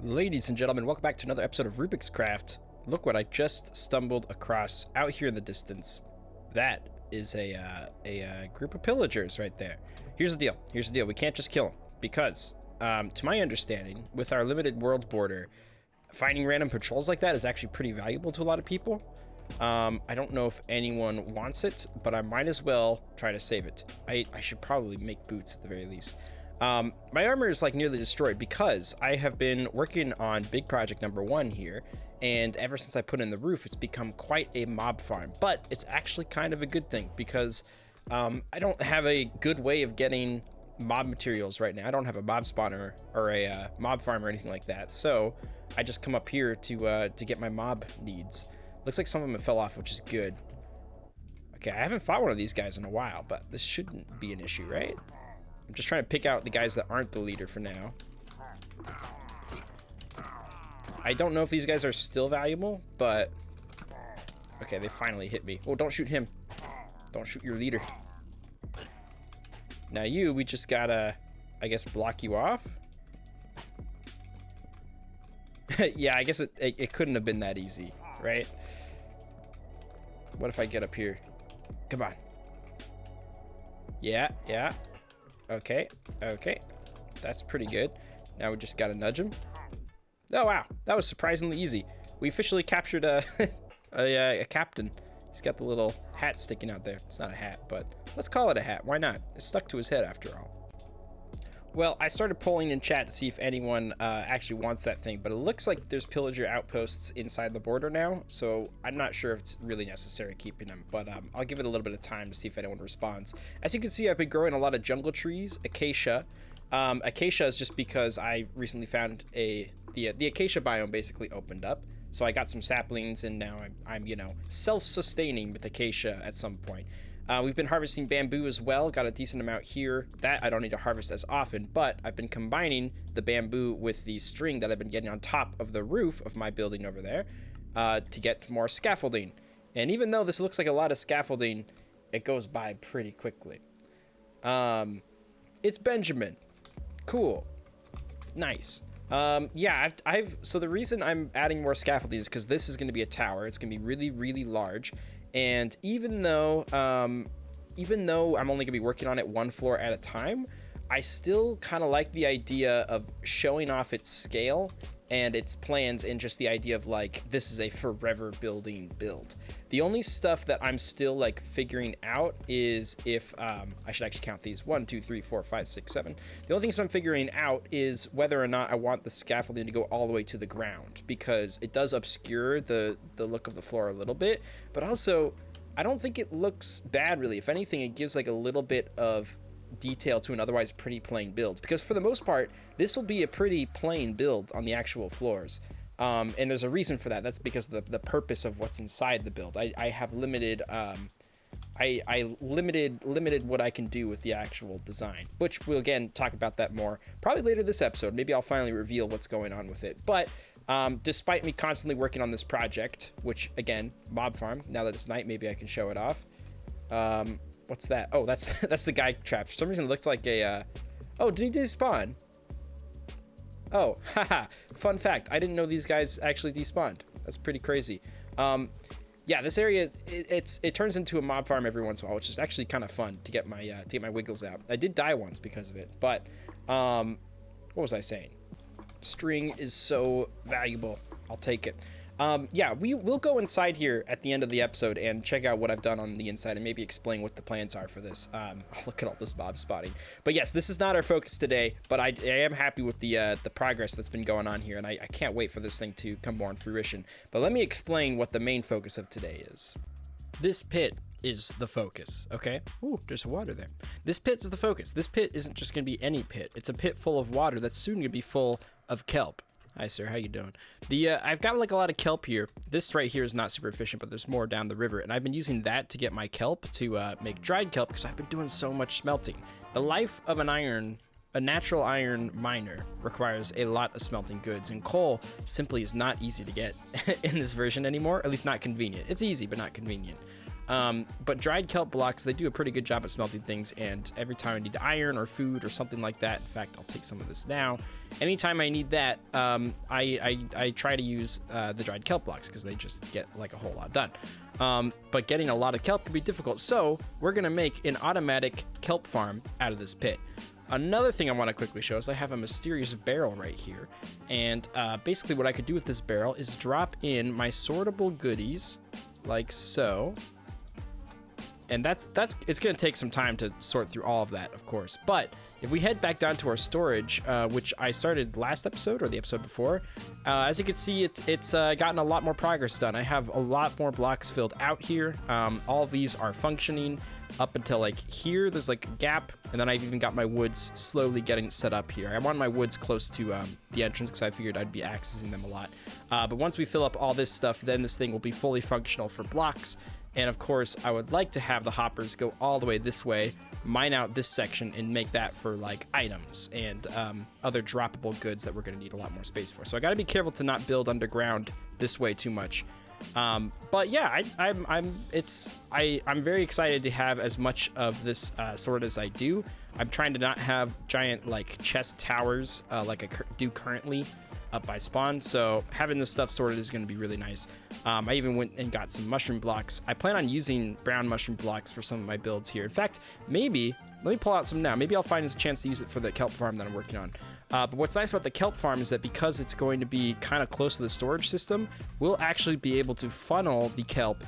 Ladies and gentlemen, welcome back to another episode of Rubik's Craft. Look what I just stumbled across out here in the distance. That is a group of pillagers right there. Here's the deal. We can't just kill them because, to my understanding, with our limited world border, finding random patrols like that is actually pretty valuable to a lot of people. I don't know if anyone wants it, but I might as well try to save it. I should probably make boots at the very least. My armor is like nearly destroyed because I have been working on big project number 1 here, and ever since I put in the roof, it's become quite a mob farm. But it's actually kind of a good thing because I don't have a good way of getting mob materials right now. I don't have a mob spawner or a mob farm or anything like that, so I just come up here to get my mob needs. Looks like some of them fell off, which is good. Okay, I haven't fought one of these guys in a while, but this shouldn't be an issue, right? I'm just trying to pick out the guys that aren't the leader for now. I don't know if these guys are still valuable, but... Okay, they finally hit me. Oh, don't shoot him. Don't shoot your leader. Now you, we just gotta, I guess, block you off? Yeah, I guess it couldn't have been that easy, right? What if I get up here? Come on. Yeah. Okay. That's pretty good. Now we just gotta nudge him. Oh, wow. That was surprisingly easy. We officially captured a captain. He's got the little hat sticking out there. It's not a hat, but let's call it a hat. Why not? It's stuck to his head after all. Well, I started polling in chat to see if anyone actually wants that thing, but it looks like there's pillager outposts inside the border now, so I'm not sure if it's really necessary keeping them, but I'll give it a little bit of time to see if anyone responds. As you can see, I've been growing a lot of jungle trees, acacia. Acacia is just because I recently found the acacia biome basically opened up, so I got some saplings, and now I'm you know, self-sustaining with acacia at some point. We've been harvesting bamboo as well, got a decent amount here. That I don't need to harvest as often, but I've been combining the bamboo with the string that I've been getting on top of the roof of my building over there to get more scaffolding. And even though this looks like a lot of scaffolding, it goes by pretty quickly. It's Benjamin. Cool. Nice. Yeah, so the reason I'm adding more scaffolding is because this is going to be a tower. It's going to be really, really large. And even though I'm only gonna be working on it one floor at a time, I still kind of like the idea of showing off its scale and its plans, and just the idea of like, this is a forever building build. The only stuff that I'm still like figuring out is if I should actually count these 1 2 3 4 5 6 7. The only things I'm figuring out is whether or not I want the scaffolding to go all the way to the ground, because it does obscure the look of the floor a little bit, but also I don't think it looks bad really. If anything, it gives like a little bit of detail to an otherwise pretty plain build, because for the most part this will be a pretty plain build on the actual floors. And there's a reason for that. That's because the purpose of what's inside the build. I have limited I limited what I can do with the actual design, which we'll again talk about that more probably later this episode. Maybe I'll finally reveal what's going on with it. But despite me constantly working on this project, which again, mob farm, now that it's night, maybe I can show it off. What's that? Oh, that's the guy trap. For some reason it looks like a oh, did he despawn? Oh, haha. Fun fact, I didn't know these guys actually despawned. That's pretty crazy. Yeah, this area, it turns into a mob farm every once in a while, which is actually kind of fun to get my wiggles out. I did die once because of it, but what was I saying? String is so valuable. I'll take it. Yeah, we'll go inside here at the end of the episode and check out what I've done on the inside and maybe explain what the plans are for this. Look at all this mob spotting. But yes, this is not our focus today, but I am happy with the progress that's been going on here, and I can't wait for this thing to come more in fruition. But let me explain what the main focus of today is. This pit is the focus, okay? Ooh, there's water there. This pit is the focus. This pit isn't just going to be any pit. It's a pit full of water that's soon going to be full of kelp. Hi, sir. How you doing? I've got like a lot of kelp here. This right here is not super efficient, but there's more down the river, and I've been using that to get my kelp to make dried kelp because I've been doing so much smelting. The life of a natural iron miner requires a lot of smelting goods, and coal simply is not easy to get in this version anymore, at least not convenient. It's easy, but not convenient. But dried kelp blocks, they do a pretty good job at smelting things, and every time I need iron or food or something like that, in fact, I'll take some of this now. Anytime I need that, I try to use the dried kelp blocks because they just get like a whole lot done. But getting a lot of kelp can be difficult, so we're gonna make an automatic kelp farm out of this pit. Another thing I want to quickly show is I have a mysterious barrel right here, and basically what I could do with this barrel is drop in my sortable goodies like so. And it's going to take some time to sort through all of that, of course. But if we head back down to our storage, which I started last episode or the episode before, as you can see, it's gotten a lot more progress done. I have a lot more blocks filled out here. All of these are functioning up until like here. There's like a gap, and then I've even got my woods slowly getting set up here. I want my woods close to the entrance because I figured I'd be accessing them a lot. But once we fill up all this stuff, then this thing will be fully functional for blocks. And of course, I would like to have the hoppers go all the way this way, mine out this section, and make that for like items and other droppable goods that we're going to need a lot more space for. So I got to be careful to not build underground this way too much. But yeah, I'm very excited to have as much of this sort as I do. I'm trying to not have giant like chest towers like I do currently up by spawn, so having this stuff sorted is going to be really nice. I even went and got some mushroom blocks. I plan on using brown mushroom blocks for some of my builds here. In fact, maybe let me pull out some now. Maybe I'll find a chance to use it for the kelp farm that I'm working on. But what's nice about the kelp farm is that because it's going to be kind of close to the storage system, we'll actually be able to funnel the kelp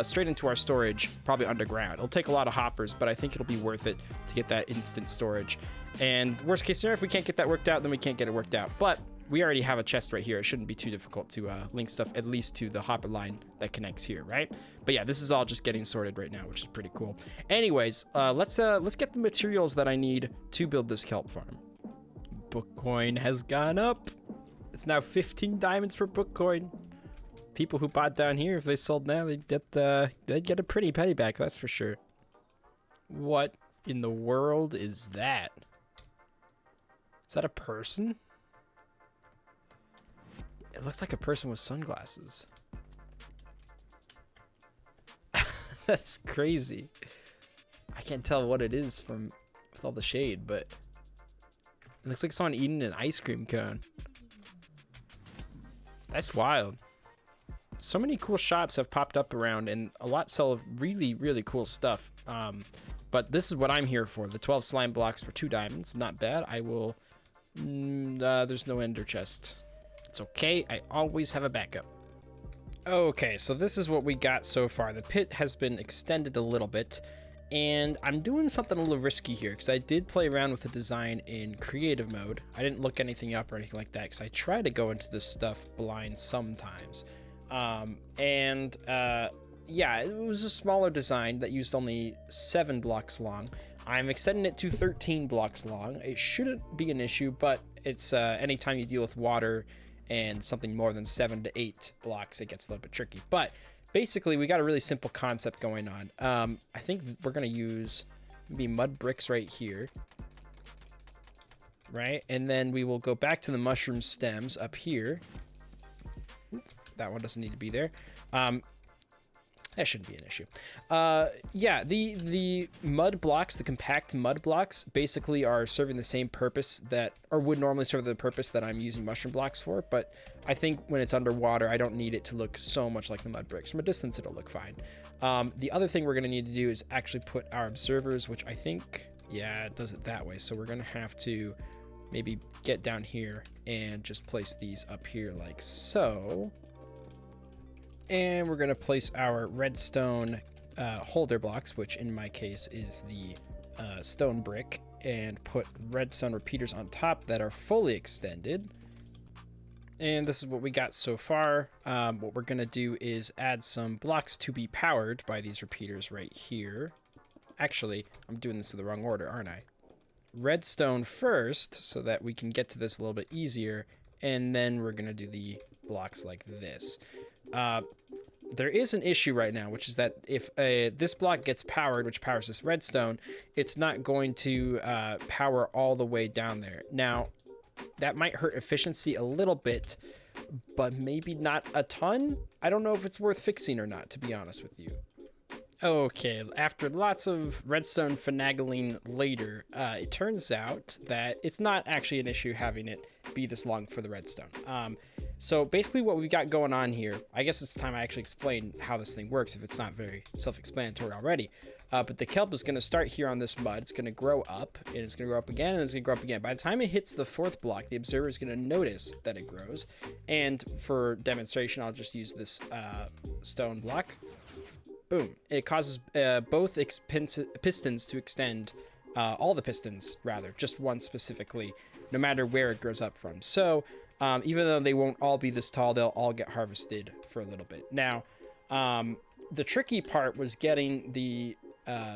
straight into our storage, probably underground. It'll take a lot of hoppers, but I think it'll be worth it to get that instant storage. And worst case scenario, if we can't get that worked out, then we can't get it worked out. But we already have a chest right here. It shouldn't be too difficult to link stuff at least to the hopper line that connects here, right? But yeah, this is all just getting sorted right now, which is pretty cool. Anyways, let's get the materials that I need to build this kelp farm. Book coin has gone up. It's now 15 diamonds per book coin. People who bought down here, if they sold now, they'd get a pretty penny back, that's for sure. What in the world is that? Is that a person? It looks like a person with sunglasses. That's crazy. I can't tell what it is with all the shade, but it looks like someone eating an ice cream cone. That's wild. So many cool shops have popped up around, and a lot sell really, really cool stuff. But this is what I'm here for. The 12 slime blocks for 2 diamonds. Not bad. I will... there's no ender chest. It's okay, I always have a backup. Okay, so this is what we got so far. The pit has been extended a little bit, and I'm doing something a little risky here because I did play around with the design in creative mode. I didn't look anything up or anything like that because I try to go into this stuff blind sometimes. Yeah, it was a smaller design that used only 7 blocks long. I'm extending it to 13 blocks long. It shouldn't be an issue, but it's anytime you deal with water and something more than 7 to 8 blocks, it gets a little bit tricky. But basically, we got a really simple concept going on. I think we're going to use maybe mud bricks right here. Right? And then we will go back to the mushroom stems up here. That one doesn't need to be there. That shouldn't be an issue. Yeah, the mud blocks, the compact mud blocks, basically are serving the same purpose that, or would normally serve the purpose that I'm using mushroom blocks for, but I think when it's underwater, I don't need it to look so much like the mud bricks. From a distance, it'll look fine. The other thing we're gonna need to do is actually put our observers, which I think, yeah, it does it that way. So we're gonna have to maybe get down here and just place these up here like so. And we're going to place our redstone holder blocks, which in my case is the stone brick, and put redstone repeaters on top that are fully extended. And this is what we got so far. What we're going to do is add some blocks to be powered by these repeaters right here. Actually, I'm doing this in the wrong order, aren't I? Redstone first, so that we can get to this a little bit easier, and then we're going to do the blocks like this. There is an issue right now, which is that if this block gets powered, which powers this redstone, it's not going to power all the way down there. Now, that might hurt efficiency a little bit, but maybe not a ton. I don't know if it's worth fixing or not, to be honest with you. Okay, after lots of redstone finagling later, it turns out that it's not actually an issue having it be this long for the redstone. So basically what we've got going on here, I guess it's time I actually explain how this thing works if it's not very self-explanatory already. But the kelp is going to start here on this mud. It's going to grow up, and it's going to grow up again, and it's going to grow up again. By the time it hits the 4th block, the observer is going to notice that it grows. And for demonstration, I'll just use this stone block. Boom. It causes both pistons to extend, all the pistons, rather, just one specifically, no matter where it grows up from. So, even though they won't all be this tall, they'll all get harvested for a little bit. Now, the tricky part was getting the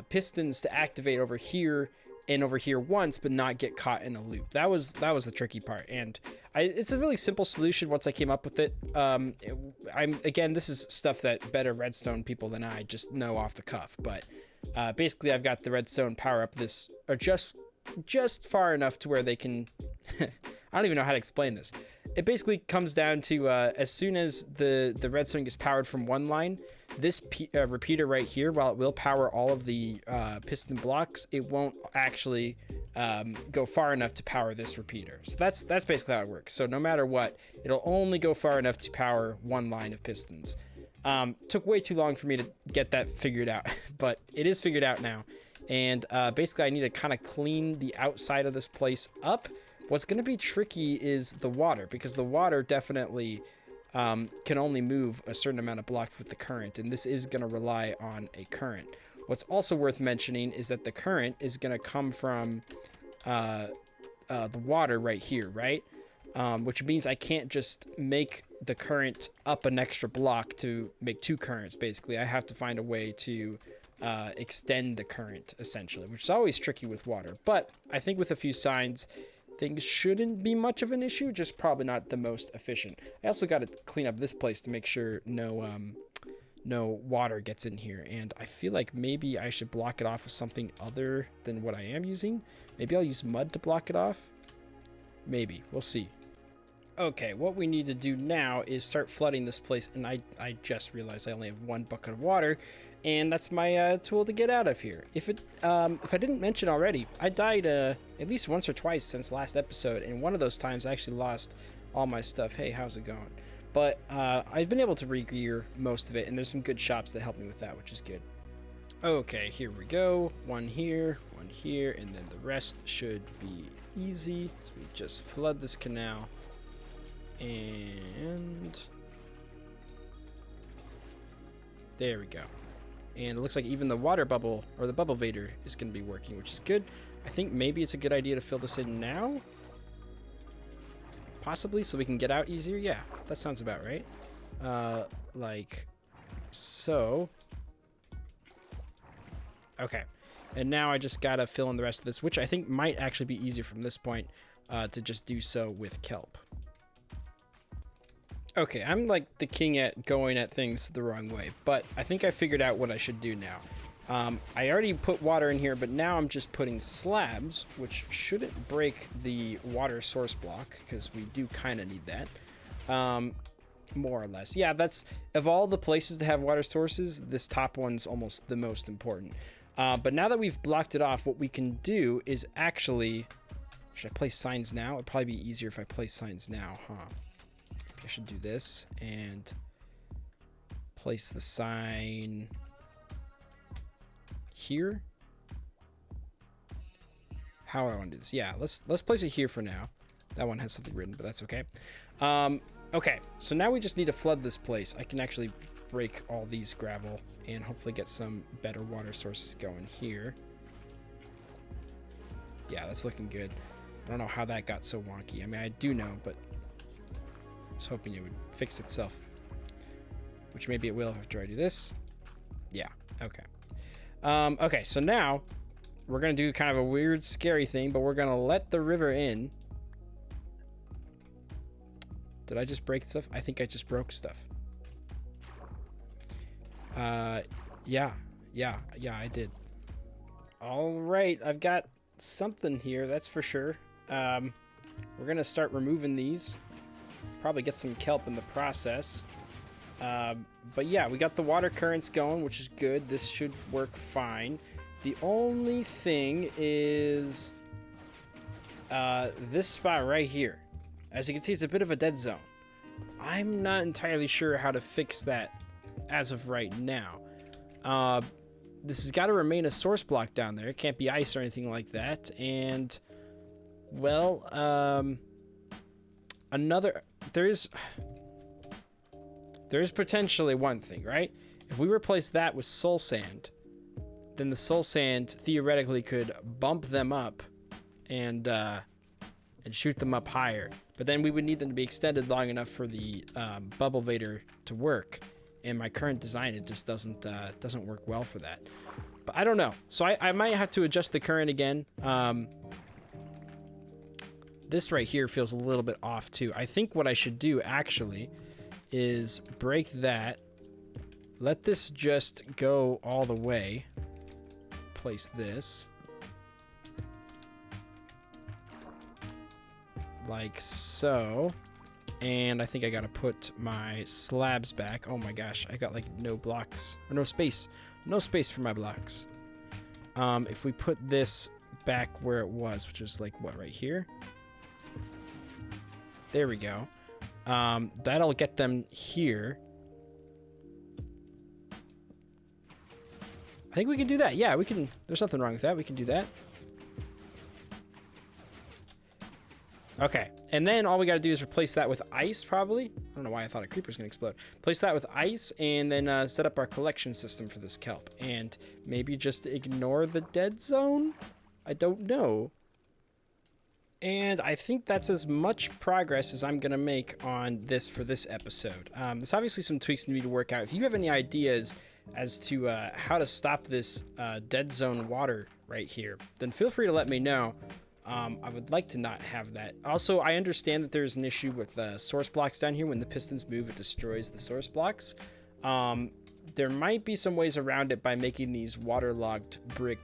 pistons to activate over here and over here once, but not get caught in a loop. That was the tricky part, and it's a really simple solution once I came up with it. Again, this is stuff that better redstone people than I just know off the cuff, but basically I've got the redstone power up this, or just far enough to where they can. I don't even know how to explain this. It basically comes down to as soon as the redstone gets powered from one line, this repeater right here, while it will power all of the piston blocks, it won't actually go far enough to power this repeater. So that's basically how it works. So no matter what, it'll only go far enough to power one line of pistons. Took way too long for me to get that figured out, but it is figured out now. And basically I need to kind of clean the outside of this place up. What's going to be tricky is the water, because the water definitely can only move a certain amount of blocks with the current, and this is going to rely on a current. What's also worth mentioning is that the current is going to come from the water right here, right? Which means I can't just make the current up an extra block to make 2 currents, basically. I have to find a way to extend the current, essentially, which is always tricky with water. But I think with a few signs, things shouldn't be much of an issue, just probably not the most efficient. I also got to clean up this place to make sure no water gets in here, and I feel like maybe I should block it off with something other than what I am using. Maybe I'll use mud to block it off. Maybe. We'll see. Okay, what we need to do now is start flooding this place, and I just realized I only have 1 bucket of water, and that's my tool to get out of here. If I didn't mention already, I died at least once or twice since last episode, and one of those times I actually lost all my stuff. Hey, how's it going? But I've been able to re-gear most of it, and there's some good shops that help me with that, which is good. Okay, here we go. 1 here, 1 here, and then the rest should be easy. So we just flood this canal. And there we go. And it looks like even the water bubble, or the bubble vader, is going to be working, which is good. I think maybe it's a good idea to fill this in now. Possibly, so we can get out easier. Yeah, that sounds about right. Like so. Okay. And now I just got to fill in the rest of this, which I think might actually be easier from this point to just do so with kelp. Okay, I'm like the king at going at things the wrong way, but I think I figured out what I should do now. I already put water in here, but now I'm just putting slabs, which shouldn't break the water source block, because we do kind of need that, more or less. Yeah, that's, of all the places to have water sources, this top one's almost the most important. But now that we've blocked it off, what we can do is actually, should I place signs now? It'd probably be easier if I place signs now, huh? I should do this and place the sign here. How do I want to do this? Yeah, let's place it here for now. That one has something written, but that's okay. Okay, so now we just need to flood this place. I can actually break all these gravel and hopefully get some better water sources going here. Yeah, that's looking good. I don't know how that got so wonky. I mean, I do know, but I was hoping it would fix itself, which maybe it will after I do this. Yeah, okay. Okay, so now we're going to do kind of a weird, scary thing, but we're going to let the river in. Did I just break stuff? I think I just broke stuff. Yeah, I did. All right, I've got something here, that's for sure. We're going to start removing these. Probably get some kelp in the process. But yeah, we got the water currents going, which is good. This should work fine. The only thing is this spot right here. As you can see, it's a bit of a dead zone. I'm not entirely sure how to fix that as of right now. This has got to remain a source block down there. It can't be ice or anything like that. And, well, there's potentially one thing, right? If we replace that with soul sand, then the soul sand theoretically could bump them up and shoot them up higher. But then we would need them to be extended long enough for the bubble vader to work. And my current design, it just doesn't work well for that. But I don't know. So I might have to adjust the current again. This right here feels a little bit off too. I think what I should do actually is break that. Let this just go all the way. Place this. Like so. And I think I gotta put my slabs back. Oh my gosh, I got like no blocks, or no space. No space for my blocks. If we put this back where it was, which is like, what, right here? There we go. That'll get them here. I think we can do that. Yeah, we can. There's nothing wrong with that. We can do that. Okay, and then all we got to do is replace that with ice, probably. I don't know why I thought a creeper was going to explode. Place that with ice, and then set up our collection system for this kelp. And maybe just ignore the dead zone? I don't know. And I think that's as much progress as I'm going to make on this for this episode. There's obviously some tweaks need to work out. If you have any ideas as to how to stop this dead zone water right here, then feel free to let me know. I would like to not have that. Also, I understand that there's an issue with source blocks down here. When the pistons move, it destroys the source blocks. There might be some ways around it by making these waterlogged brick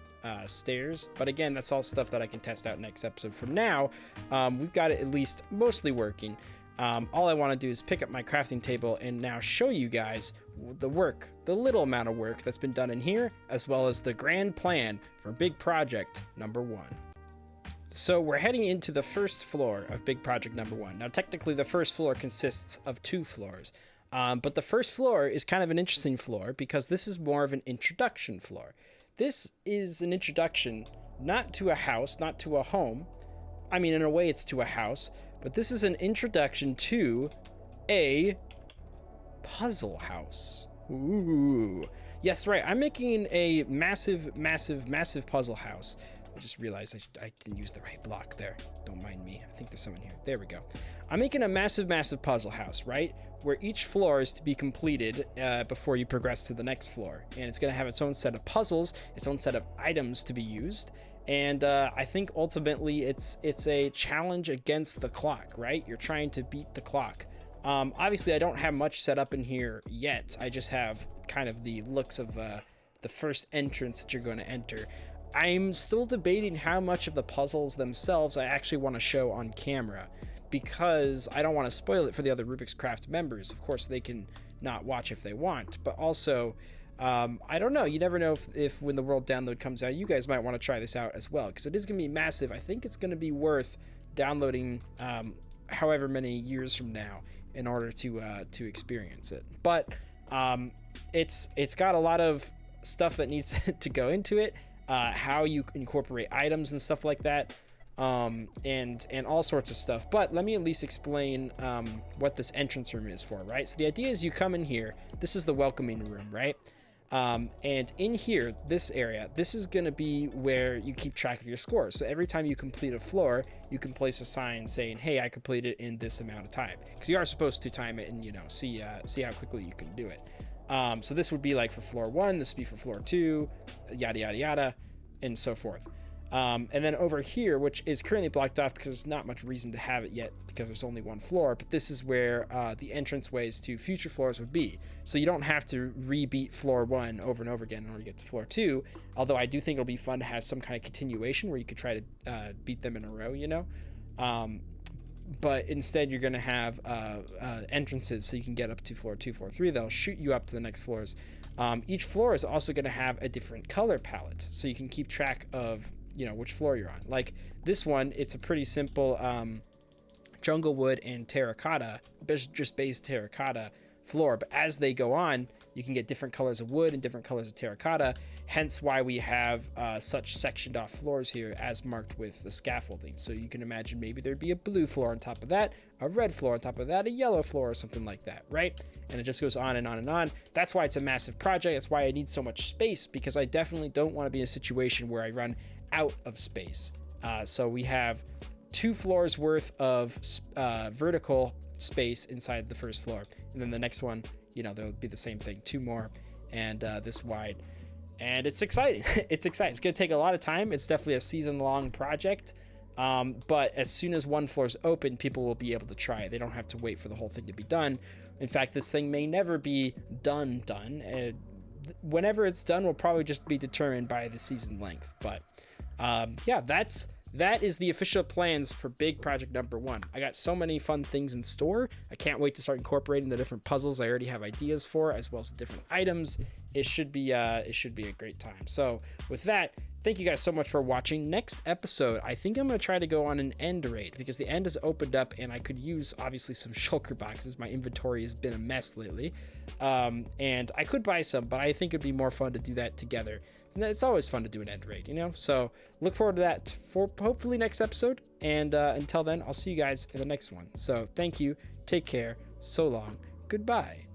stairs. But again, that's all stuff that I can test out next episode. For now, we've got it at least mostly working. All I want to do is pick up my crafting table and now show you guys the work, the little amount of work that's been done in here, as well as the grand plan for big project number 1. So we're heading into the first floor of big project number 1. Now, technically, the first floor consists of 2 floors. But the first floor is kind of an interesting floor because this is more of an introduction floor. This is an introduction not to a house, not to a home. I mean, in a way, it's to a house. But this is an introduction to a puzzle house. Ooh. Yes, right. I'm making a massive, massive, massive puzzle house. I just realized I didn't use the right block there. Don't mind me. I think there's someone here. There we go. I'm making a massive, massive puzzle house, right? Where each floor is to be completed before you progress to the next floor. And it's going to have its own set of puzzles, its own set of items to be used. And I think ultimately it's a challenge against the clock, right? You're trying to beat the clock. Obviously, I don't have much set up in here yet. I just have kind of the looks of the first entrance that you're going to enter. I'm still debating how much of the puzzles themselves I actually want to show on camera, because I don't want to spoil it for the other Rubik's Craft members. Of course, they can not watch if they want, but also, I don't know. You never know if when the world download comes out, you guys might want to try this out as well, because it is going to be massive. I think it's going to be worth downloading however many years from now in order to experience it. But it's got a lot of stuff that needs to go into it. How you incorporate items and stuff like that, and all sorts of stuff. But let me at least explain what this entrance room is for, right? So the idea is you come in here. This is the welcoming room, right? And in here, this area, this is going to be where you keep track of your scores. So every time you complete a floor, you can place a sign saying, hey, I completed it in this amount of time. Because you are supposed to time it and, see how quickly you can do it. So this would be like for floor 1, this would be for floor 2, yada, yada, yada, and so forth. And then over here, which is currently blocked off because there's not much reason to have it yet because there's only 1 floor, but this is where the entranceways to future floors would be. So you don't have to rebeat floor 1 over and over again in order to get to floor 2, although I do think it'll be fun to have some kind of continuation where you could try to beat them in a row, but instead you're going to have entrances so you can get up to floor 2, floor 3. That'll shoot you up to the next floors. Each floor is also going to have a different color palette, so you can keep track of, you know, which floor you're on. Like this one, it's a pretty simple jungle wood and terracotta, just base terracotta floor. But as they go on, you can get different colors of wood and different colors of terracotta, hence why we have such sectioned off floors here as marked with the scaffolding. So you can imagine maybe there'd be a blue floor on top of that, a red floor on top of that, a yellow floor, or something like that, right? And it just goes on and on and on. That's why it's a massive project. That's why I need so much space, because I definitely don't want to be in a situation where I run out of space. So we have 2 floors worth of vertical space inside the first floor, and then the next one, you know, there'll be the same thing, 2 more, and this wide. And it's exciting. It's exciting. It's gonna take a lot of time. It's definitely a season-long project, but as soon as one floor is open, people will be able to try it. They don't have to wait for the whole thing to be done. In fact, this thing may never be done. Whenever it's done will probably just be determined by the season length. But yeah, that is the official plans for big project number 1. I got so many fun things in store. I can't wait to start incorporating the different puzzles I already have ideas for, as well as the different items. It should be a great time. So with that, thank you guys so much for watching. Next episode, I think I'm going to try to go on an end raid, because the end has opened up and I could use obviously some shulker boxes. My inventory has been a mess lately. And I could buy some, but I think it'd be more fun to do that together. It's always fun to do an end raid, you know? So look forward to that for hopefully next episode. And until then, I'll see you guys in the next one. So thank you. Take care. So long. Goodbye.